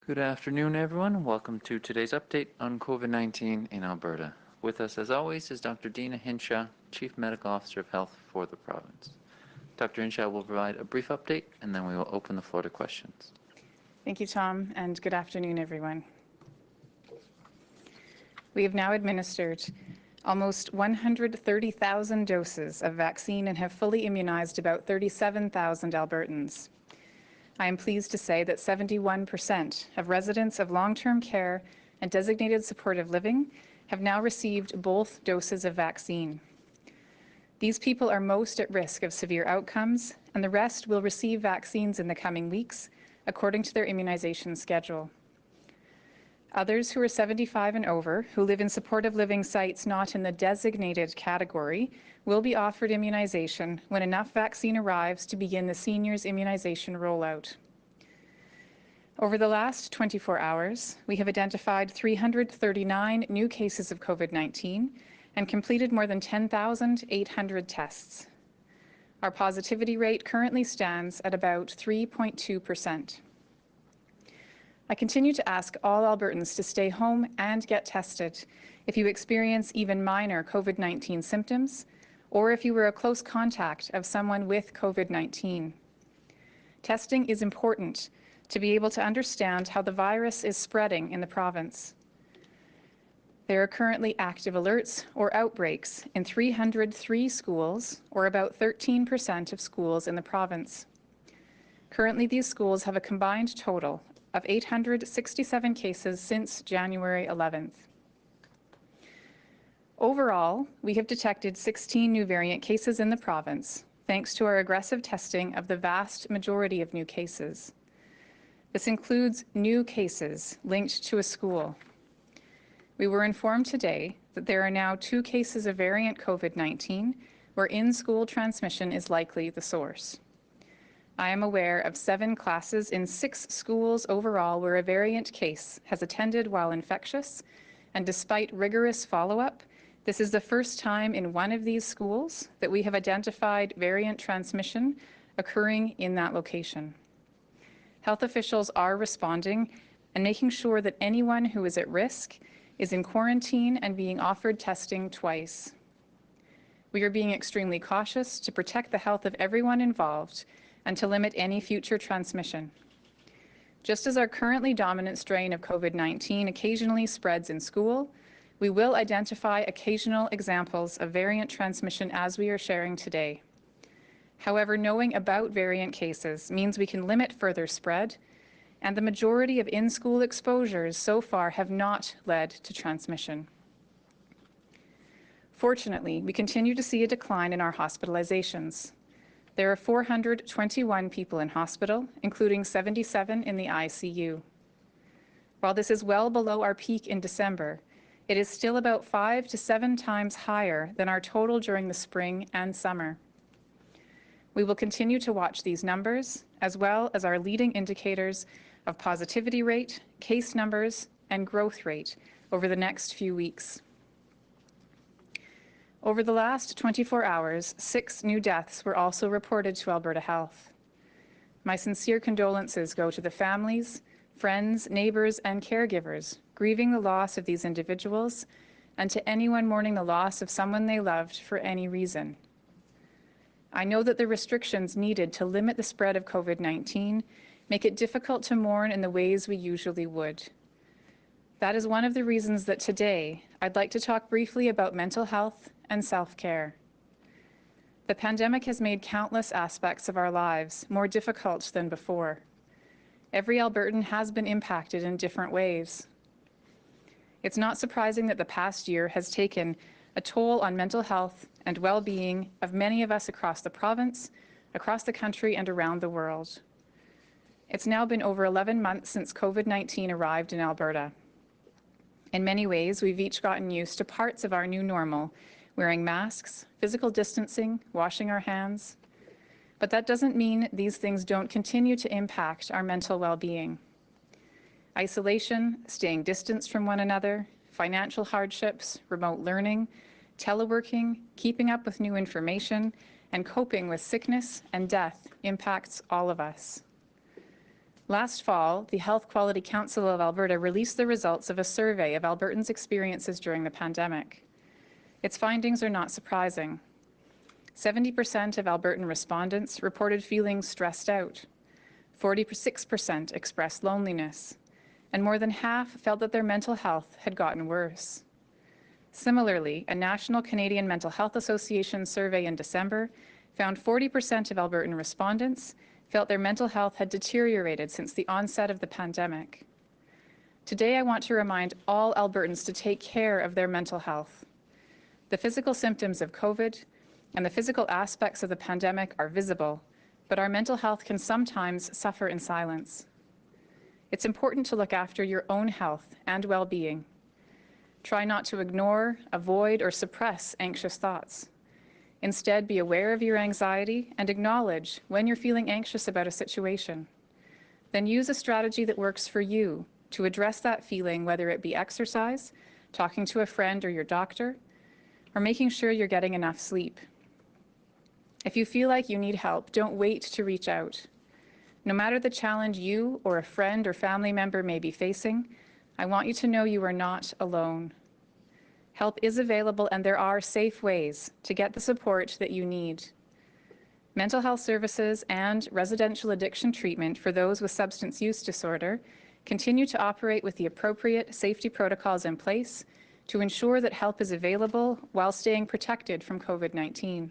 Good afternoon, everyone. Welcome to today's update on COVID-19 in Alberta. With us, as always, is Dr. Deena Hinshaw, Chief Medical Officer of Health for the province. Dr. Hinshaw will provide a brief update, and then we will open the floor to questions. Thank you, Tom, and good afternoon, everyone. We have now administered almost 130,000 doses of vaccine and have fully immunized about 37,000 Albertans. I am pleased to say that 71% of residents of long-term care and designated supportive living have now received both doses of vaccine. These people are most at risk of severe outcomes, and the rest will receive vaccines in the coming weeks, according to their immunization schedule. Others who are 75 and over, who live in supportive living sites not in the designated category, will be offered immunization when enough vaccine arrives to begin the seniors' immunization rollout. Over the last 24 hours, we have identified 339 new cases of COVID-19 and completed more than 10,800 tests. Our positivity rate currently stands at about 3.2%. I continue to ask all Albertans to stay home and get tested if you experience even minor COVID-19 symptoms or if you were a close contact of someone with COVID-19. Testing is important to be able to understand how the virus is spreading in the province. There are currently active alerts or outbreaks in 303 schools, or about 13% of schools in the province. Currently, these schools have a combined total of 867 cases since January 11th. Overall, we have detected 16 new variant cases in the province, thanks to our aggressive testing of the vast majority of new cases. This includes new cases linked to a school. We were informed today that there are now 2 cases of variant COVID-19 where in-school transmission is likely the source. I am aware of 7 classes in 6 schools overall where a variant case has attended while infectious, and despite rigorous follow-up, this is the first time in one of these schools that we have identified variant transmission occurring in that location. Health officials are responding and making sure that anyone who is at risk is in quarantine and being offered testing twice. We are being extremely cautious to protect the health of everyone involved and to limit any future transmission. Just as our currently dominant strain of COVID-19 occasionally spreads in school, we will identify occasional examples of variant transmission as we are sharing today. However, knowing about variant cases means we can limit further spread, and the majority of in-school exposures so far have not led to transmission. Fortunately, we continue to see a decline in our hospitalizations. There are 421 people in hospital, including 77 in the ICU. While this is well below our peak in December, it is still about 5 to 7 times higher than our total during the spring and summer. We will continue to watch these numbers, as well as our leading indicators of positivity rate, case numbers, and growth rate over the next few weeks. Over the last 24 hours, 6 new deaths were also reported to Alberta Health. My sincere condolences go to the families, friends, neighbours, and caregivers grieving the loss of these individuals, and to anyone mourning the loss of someone they loved for any reason. I know that the restrictions needed to limit the spread of COVID-19 make it difficult to mourn in the ways we usually would. That is one of the reasons that today I'd like to talk briefly about mental health and self-care. The pandemic has made countless aspects of our lives more difficult than before. Every Albertan has been impacted in different ways. It's not surprising that the past year has taken a toll on mental health and well-being of many of us across the province, across the country, and around the world. It's now been over 11 months since COVID-19 arrived in Alberta. In many ways, we've each gotten used to parts of our new normal, wearing masks, physical distancing, washing our hands. But that doesn't mean these things don't continue to impact our mental well-being. Isolation, staying distanced from one another, financial hardships, remote learning, teleworking, keeping up with new information, and coping with sickness and death impacts all of us. Last fall, the Health Quality Council of Alberta released the results of a survey of Albertans' experiences during the pandemic. Its findings are not surprising. 70% of Albertan respondents reported feeling stressed out. 46% expressed loneliness, and more than half felt that their mental health had gotten worse. Similarly, a National Canadian Mental Health Association survey in December found 40% of Albertan respondents felt their mental health had deteriorated since the onset of the pandemic. Today, I want to remind all Albertans to take care of their mental health. The physical symptoms of COVID and the physical aspects of the pandemic are visible, but our mental health can sometimes suffer in silence. It's important to look after your own health and well-being. Try not to ignore, avoid, or suppress anxious thoughts. Instead, be aware of your anxiety and acknowledge when you're feeling anxious about a situation. Then use a strategy that works for you to address that feeling, whether it be exercise, talking to a friend or your doctor, or making sure you're getting enough sleep. If you feel like you need help, don't wait to reach out. No matter the challenge you or a friend or family member may be facing, I want you to know you are not alone. Help is available, and there are safe ways to get the support that you need. Mental health services and residential addiction treatment for those with substance use disorder continue to operate with the appropriate safety protocols in place to ensure that help is available while staying protected from COVID-19.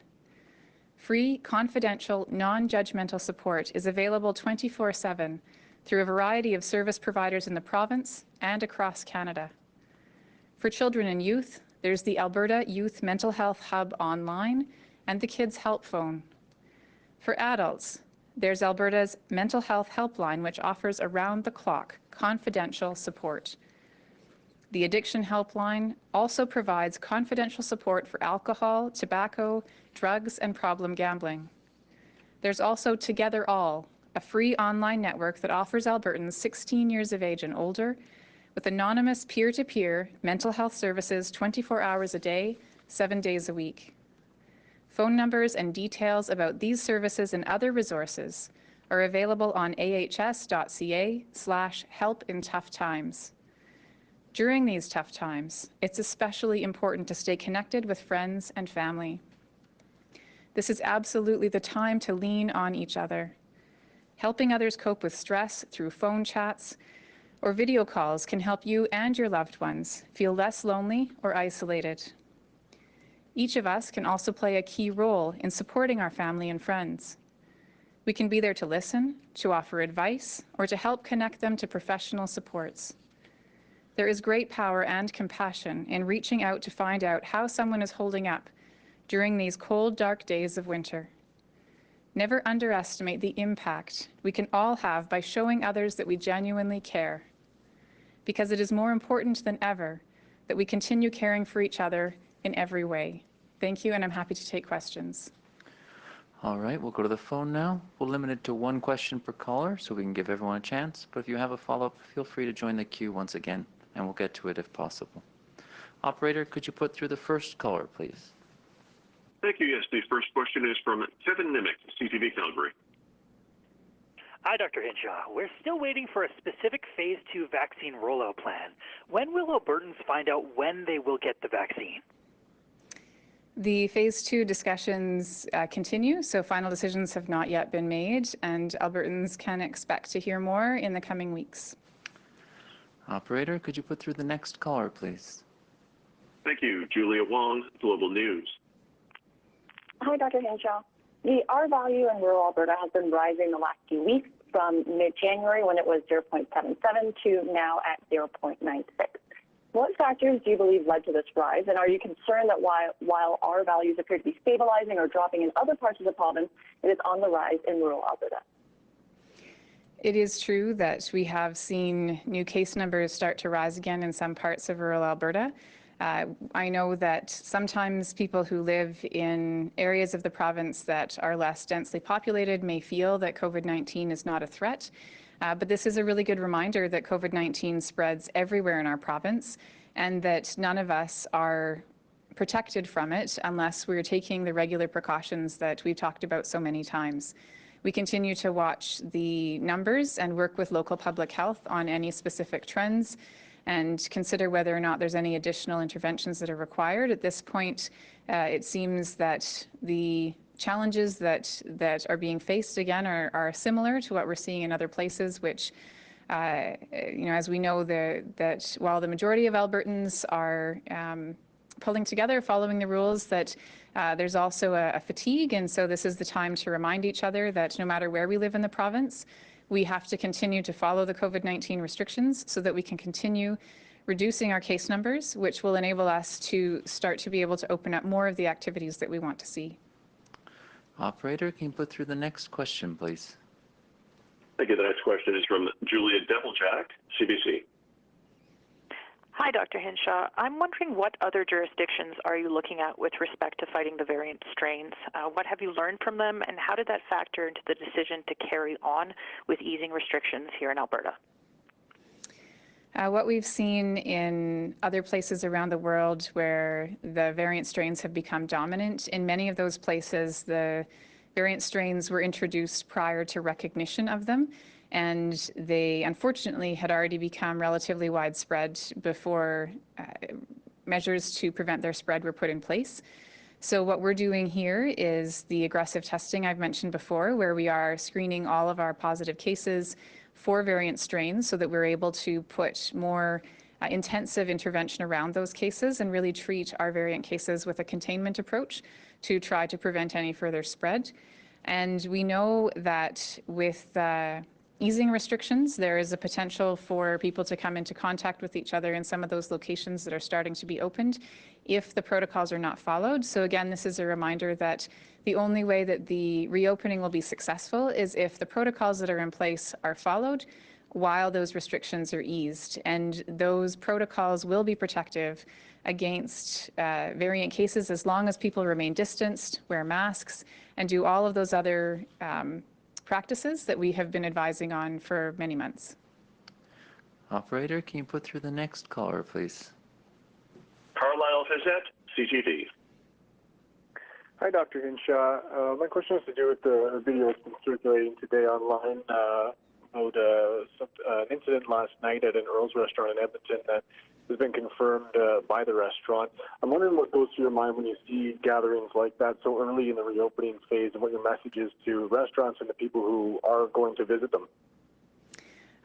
Free, confidential, non-judgmental support is available 24/7 through a variety of service providers in the province and across Canada. For children and youth, there's the Alberta Youth Mental Health Hub online and the Kids Help Phone. For adults, there's Alberta's Mental Health Helpline, which offers around-the-clock confidential support. The Addiction Helpline also provides confidential support for alcohol, tobacco, drugs, and problem gambling. There's also Together All, a free online network that offers Albertans 16 years of age and older with anonymous peer-to-peer mental health services 24 hours a day, 7 days a week. Phone numbers and details about these services and other resources are available on ahs.ca/help-in-tough-times. During these tough times, it's especially important to stay connected with friends and family. This is absolutely the time to lean on each other. Helping others cope with stress through phone chats or video calls can help you and your loved ones feel less lonely or isolated. Each of us can also play a key role in supporting our family and friends. We can be there to listen, to offer advice, or to help connect them to professional supports. There is great power and compassion in reaching out to find out how someone is holding up during these cold, dark days of winter. Never underestimate the impact we can all have by showing others that we genuinely care, because it is more important than ever that we continue caring for each other in every way. Thank you, and I'm happy to take questions. All right, we'll go to the phone now. We'll limit it to one question per caller so we can give everyone a chance, but if you have a follow-up, feel free to join the queue once again, and we'll get to it if possible. Operator, could you put through the first caller, please? Thank you. Yes, the first question is from Kevin Nimick, CTV Calgary. Hi, Dr. Hinshaw. We're still waiting for a specific Phase 2 vaccine rollout plan. When will Albertans find out when they will get the vaccine? The Phase 2 discussions continue, so final decisions have not yet been made, and Albertans can expect to hear more in the coming weeks. Operator, could you put through the next caller, please? Thank you. Julia Wong, Global News. Hi, Dr. Hinshaw. The R value in rural Alberta has been rising the last few weeks from mid-January when it was 0.77 to now at 0.96. What factors do you believe led to this rise, and are you concerned that while R values appear to be stabilizing or dropping in other parts of the province, it is on the rise in rural Alberta? It is true that we have seen new case numbers start to rise again in some parts of rural Alberta. I know that sometimes people who live in areas of the province that are less densely populated may feel that COVID-19 is not a threat, but this is a really good reminder that COVID-19 spreads everywhere in our province and that none of us are protected from it unless we're taking the regular precautions that we've talked about so many times. We continue to watch the numbers and work with local public health on any specific trends and consider whether or not there's any additional interventions that are required. At this point, it seems that the challenges that are being faced again are similar to what we're seeing in other places, which as we know, that while the majority of Albertans are pulling together, following the rules, that there's also a fatigue, and so this is the time to remind each other that no matter where we live in the province, we have to continue to follow the COVID-19 restrictions so that we can continue reducing our case numbers, which will enable us to start to be able to open up more of the activities that we want to see. Operator, can you put through the next question, please? Thank you. The next question is from Julia Deviljack, CBC. Hi, Dr. Hinshaw. I'm wondering what other jurisdictions are you looking at with respect to fighting the variant strains? What have you learned from them, and how did that factor into the decision to carry on with easing restrictions here in Alberta? What we've seen in other places around the world where the variant strains have become dominant, in many of those places the variant strains were introduced prior to recognition of them, and they unfortunately had already become relatively widespread before measures to prevent their spread were put in place. So what we're doing here is the aggressive testing I've mentioned before, where we are screening all of our positive cases for variant strains so that we're able to put more intensive intervention around those cases and really treat our variant cases with a containment approach to try to prevent any further spread. And we know that with easing restrictions, there is a potential for people to come into contact with each other in some of those locations that are starting to be opened if the protocols are not followed. So again, this is a reminder that the only way that the reopening will be successful is if the protocols that are in place are followed while those restrictions are eased. And those protocols will be protective against variant cases as long as people remain distanced, wear masks, and do all of those other practices that we have been advising on for many months. Operator, can you put through the next caller, please? Carlisle Fizette, CTV. Hi, Dr. Hinshaw. My question has to do with the video that's been circulating today online about an incident last night at an Earl's restaurant in Edmonton that has been confirmed by the restaurant. I'm wondering what goes through your mind when you see gatherings like that so early in the reopening phase, and what your message is to restaurants and the people who are going to visit them.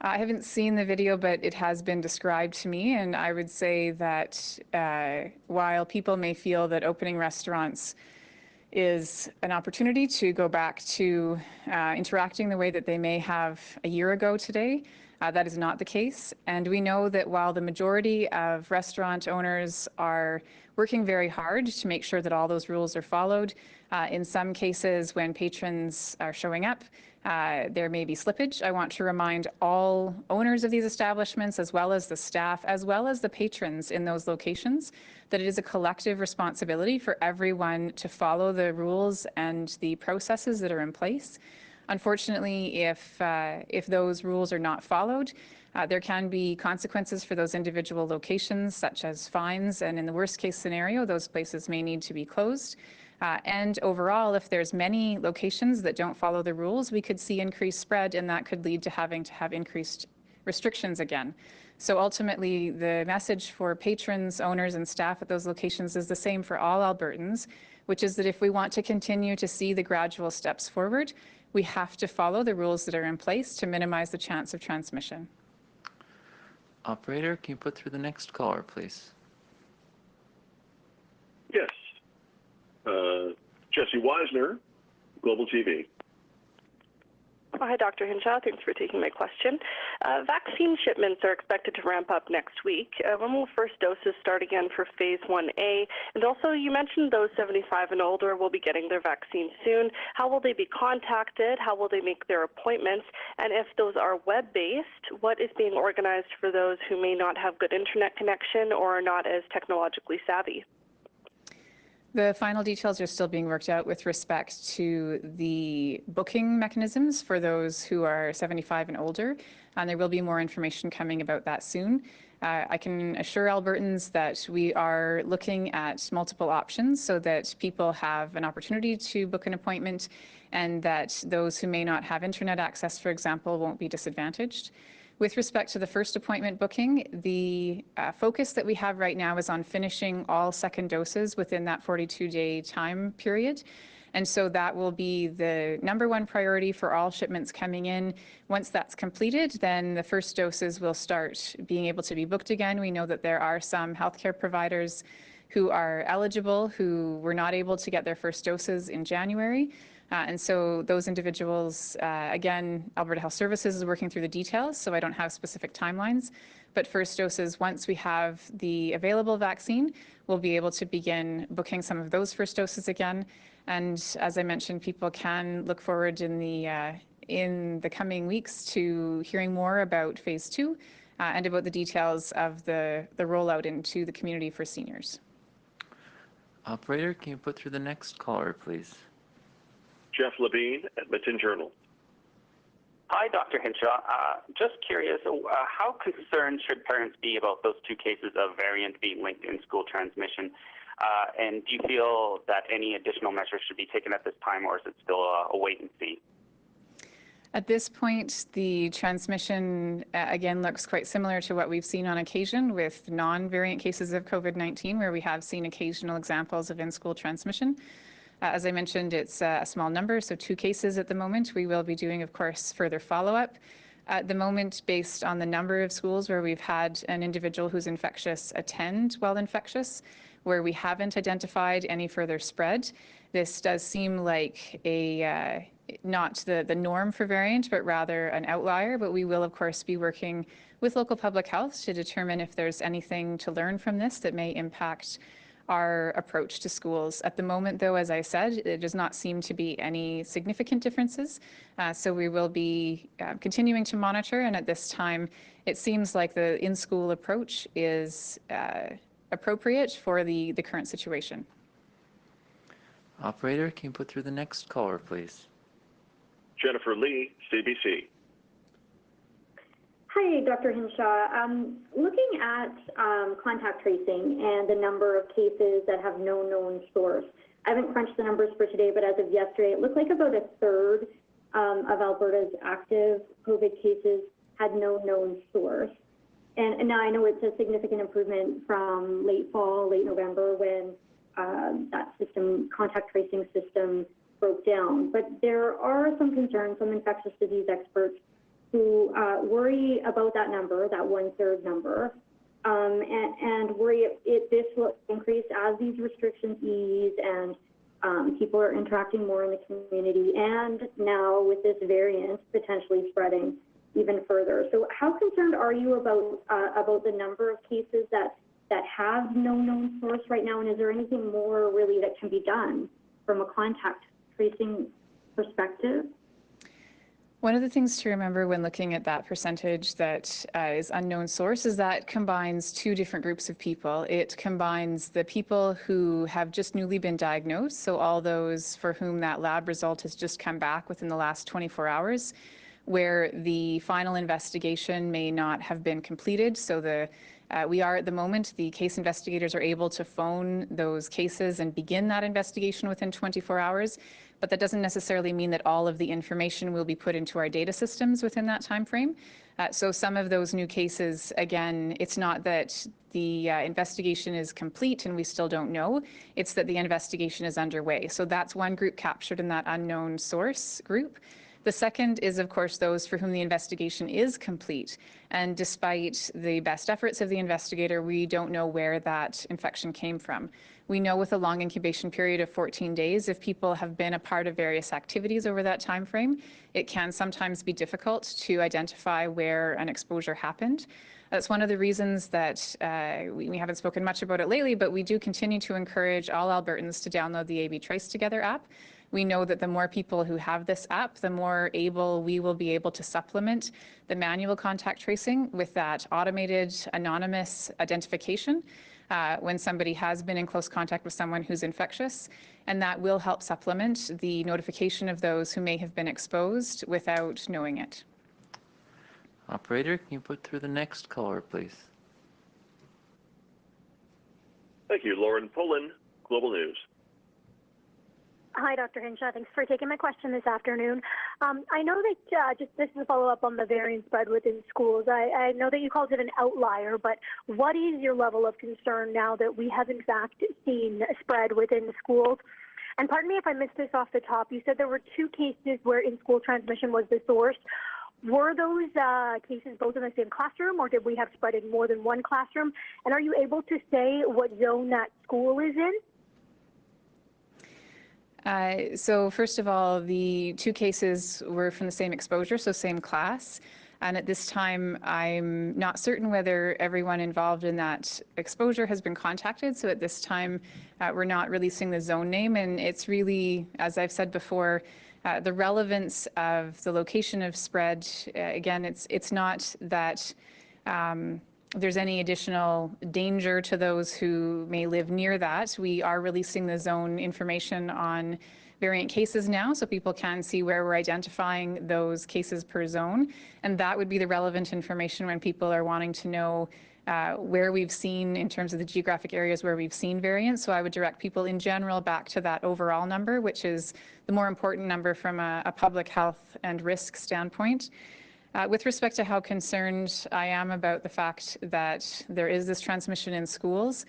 I haven't seen the video, but it has been described to me, and I would say that while people may feel that opening restaurants is an opportunity to go back to interacting the way that they may have a year ago today, that is not the case. And we know that while the majority of restaurant owners are working very hard to make sure that all those rules are followed, in some cases when patrons are showing up, there may be slippage. I want to remind all owners of these establishments, as well as the staff, as well as the patrons in those locations, that it is a collective responsibility for everyone to follow the rules and the processes that are in place. Unfortunately, if those rules are not followed, there can be consequences for those individual locations, such as fines, and in the worst case scenario, those places may need to be closed. And overall, if there's many locations that don't follow the rules, we could see increased spread, and that could lead to having to have increased restrictions again. So ultimately, the message for patrons, owners, and staff at those locations is the same for all Albertans, which is that if we want to continue to see the gradual steps forward, we have to follow the rules that are in place to minimize the chance of transmission. Operator, can you put through the next caller, please? Yes. Jesse Wisner, Global TV. Hi, Dr. Hinshaw. Thanks for taking my question. Vaccine shipments are expected to ramp up next week. When will first doses start again for Phase 1A? And also, you mentioned those 75 and older will be getting their vaccine soon. How will they be contacted? How will they make their appointments? And if those are web-based, what is being organized for those who may not have good internet connection or are not as technologically savvy? The final details are still being worked out with respect to the booking mechanisms for those who are 75 and older, and there will be more information coming about that soon. I can assure Albertans that we are looking at multiple options so that people have an opportunity to book an appointment and that those who may not have internet access, for example, won't be disadvantaged. With respect to the first appointment booking, the focus that we have right now is on finishing all second doses within that 42-day time period. And so that will be the #1 priority for all shipments coming in. Once that's completed, then the first doses will start being able to be booked again. We know that there are some healthcare providers who are eligible who were not able to get their first doses in January. And so those individuals, again, Alberta Health Services is working through the details, so I don't have specific timelines. But first doses, once we have the available vaccine, we'll be able to begin booking some of those first doses again. And as I mentioned, people can look forward in the coming weeks to hearing more about phase 2 and about the details of the rollout into the community for seniors. Operator, can you put through the next caller, please? Jeff Levine, Edmonton Journal. Hi, Dr. Hinshaw. Just curious, how concerned should parents be about those 2 cases of variant being linked in school transmission? And do you feel that any additional measures should be taken at this time, or is it still a wait and see? At this point, the transmission, again, looks quite similar to what we've seen on occasion with non-variant cases of COVID-19, where we have seen occasional examples of in-school transmission. As I mentioned, it's a small number, so 2 cases at the moment. We will be doing, of course, further follow-up. At the moment, based on the number of schools where we've had an individual who's infectious attend while infectious, where we haven't identified any further spread, this does seem like not the norm for variant, but rather an outlier. But we will, of course, be working with local public health to determine if there's anything to learn from this that may impact our approach to schools. At the moment, though, as I said, there does not seem to be any significant differences. So we will be continuing to monitor, and at this time, it seems like the in-school approach is appropriate for the current situation. Operator, can you put through the next caller, please? Jennifer Lee, CBC. Hi, Dr. Hinshaw. Looking at contact tracing and the number of cases that have no known source, I haven't crunched the numbers for today, but as of yesterday, it looked like about 1/3 of Alberta's active COVID cases had no known source. And now I know it's a significant improvement from late fall, late November, when that contact tracing system broke down. But there are some concerns, some infectious disease experts who worry about that number, that 1/3 number, and worry this will increase as these restrictions ease and people are interacting more in the community, and now with this variant potentially spreading even further. So how concerned are you about the number of cases that have no known source right now, and is there anything more really that can be done from a contact tracing perspective? One of the things to remember when looking at that percentage that is unknown source is that combines 2 different groups of people. It combines the people who have just newly been diagnosed, so all those for whom that lab result has just come back within the last 24 hours, where the final investigation may not have been completed. So we are at the moment, the case investigators are able to phone those cases and begin that investigation within 24 hours. But that doesn't necessarily mean that all of the information will be put into our data systems within that time frame. So some of those new cases, again, it's not that the investigation is complete and we still don't know, it's that the investigation is underway. So that's one group captured in that unknown source group. The second is, of course, those for whom the investigation is complete. And despite the best efforts of the investigator, we don't know where that infection came from. We know with a long incubation period of 14 days, if people have been a part of various activities over that time frame, it can sometimes be difficult to identify where an exposure happened. That's one of the reasons that we haven't spoken much about it lately, but we do continue to encourage all Albertans to download the AB Trace Together app. We know that the more people who have this app, the more able we will be able to supplement the manual contact tracing with that automated anonymous identification. when somebody has been in close contact with someone who's infectious, and that will help supplement the notification of those who may have been exposed without knowing it. Operator, can you put through the next caller, please? Thank you. Lauren Pullen, Global News. Hi, Dr. Hinshaw. Thanks for taking my question this afternoon. I know that this is a follow-up on the variant spread within schools. I know that you called it an outlier, but what is your level of concern now that we have in fact seen a spread within the schools? And pardon me if I missed this off the top. You said there were 2 cases where in-school transmission was the source. Were those cases both in the same classroom, or did we have spread in more than one classroom? And are you able to say what zone that school is in? So first of all, the 2 cases were from the same exposure, so same class. And at this time, I'm not certain whether everyone involved in that exposure has been contacted. So at this time, we're not releasing the zone name. And it's really, as I've said before, the relevance of the location of spread, again, it's not that there's any additional danger to those who may live near that. We are releasing the zone information on variant cases now, so people can see where we're identifying those cases per zone. And that would be the relevant information when people are wanting to know where we've seen in terms of the geographic areas where we've seen variants. So I would direct people in general back to that overall number, which is the more important number from a public health and risk standpoint. With respect to how concerned I am about the fact that there is this transmission in schools,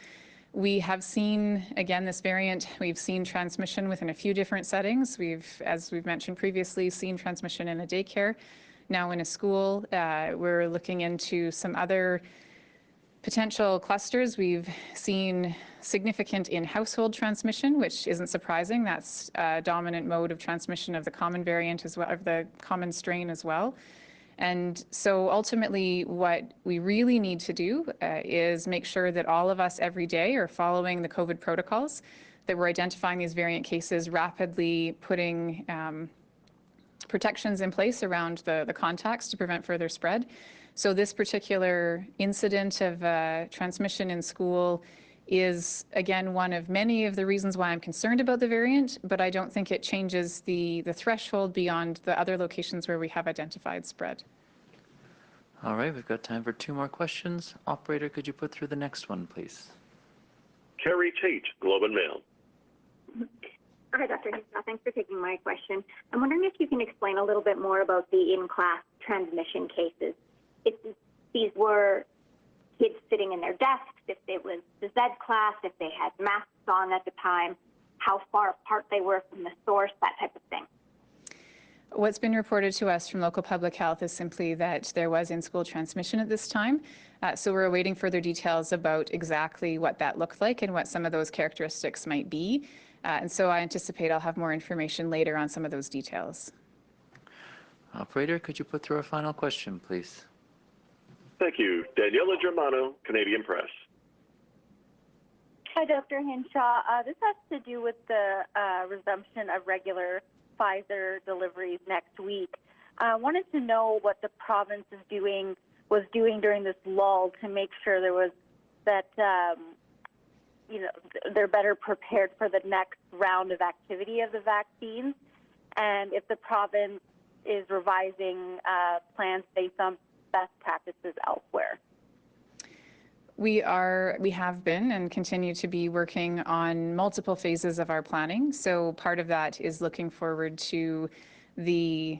we have seen, again, this variant, we've seen transmission within a few different settings. As we've mentioned previously, seen transmission in a daycare, now in a school. We're looking into some other potential clusters. We've seen significant in-household transmission, which isn't surprising. That's a dominant mode of transmission of the common variant as well, of the common strain as well. And so ultimately what we really need to do is make sure that all of us every day are following the COVID protocols, that we're identifying these variant cases, rapidly putting protections in place around the contacts to prevent further spread. So this particular incident of transmission in school is, again, one of many of the reasons why I'm concerned about the variant, but I don't think it changes the threshold beyond the other locations where we have identified spread. All right, we've got time for 2 more questions. Operator, could you put through the next one, please? Carrie Tate, Globe and Mail. Hi, Dr. Hinshaw. Thanks for taking my question. I'm wondering if you can explain a little bit more about the in-class transmission cases. If these were kids sitting in their desks, if it was the Z class, if they had masks on at the time, how far apart they were from the source, that type of thing. What's been reported to us from local public health is simply that there was in-school transmission at this time. So we're awaiting further details about exactly what that looked like and what some of those characteristics might be. And so I anticipate I'll have more information later on some of those details. Operator, could you put through our final question, please? Thank you. Daniela Germano, Canadian Press. Hi, Dr. Hinshaw. This has to do with the resumption of regular Pfizer deliveries next week. I wanted to know what the province was doing during this lull to make sure there was that they're better prepared for the next round of activity of the vaccines, and if the province is revising plans based on best practices elsewhere. We have been and continue to be working on multiple phases of our planning. So part of that is looking forward to the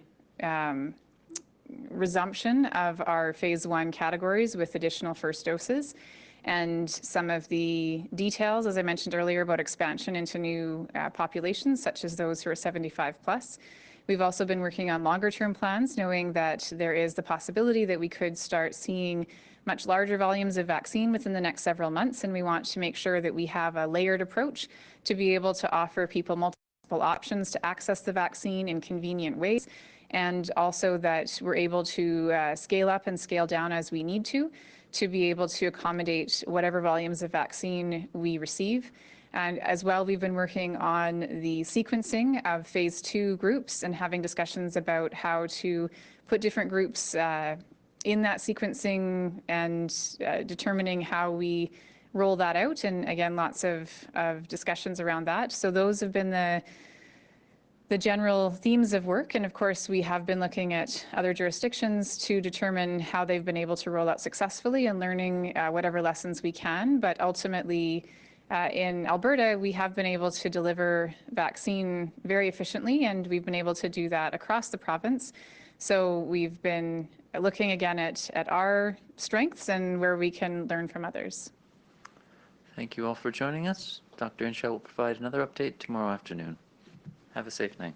resumption of our phase 1 categories with additional first doses. And some of the details, as I mentioned earlier, about expansion into new populations, such as those who are 75 plus. We've also been working on longer term plans, knowing that there is the possibility that we could start seeing much larger volumes of vaccine within the next several months, and we want to make sure that we have a layered approach to be able to offer people multiple options to access the vaccine in convenient ways, and also that we're able to scale up and scale down as we need to be able to accommodate whatever volumes of vaccine we receive. And as well, we've been working on the sequencing of phase 2 groups and having discussions about how to put different groups in that sequencing and determining how we roll that out, and again, lots of discussions around that. So those have been the general themes of work, and of course we have been looking at other jurisdictions to determine how they've been able to roll out successfully and learning whatever lessons we can. But ultimately, in Alberta, we have been able to deliver vaccine very efficiently, and we've been able to do that across the province. So we've been looking again at our strengths and where we can learn from others. Thank you all for joining us. Dr. Hinshaw will provide another update tomorrow afternoon. Have a safe night.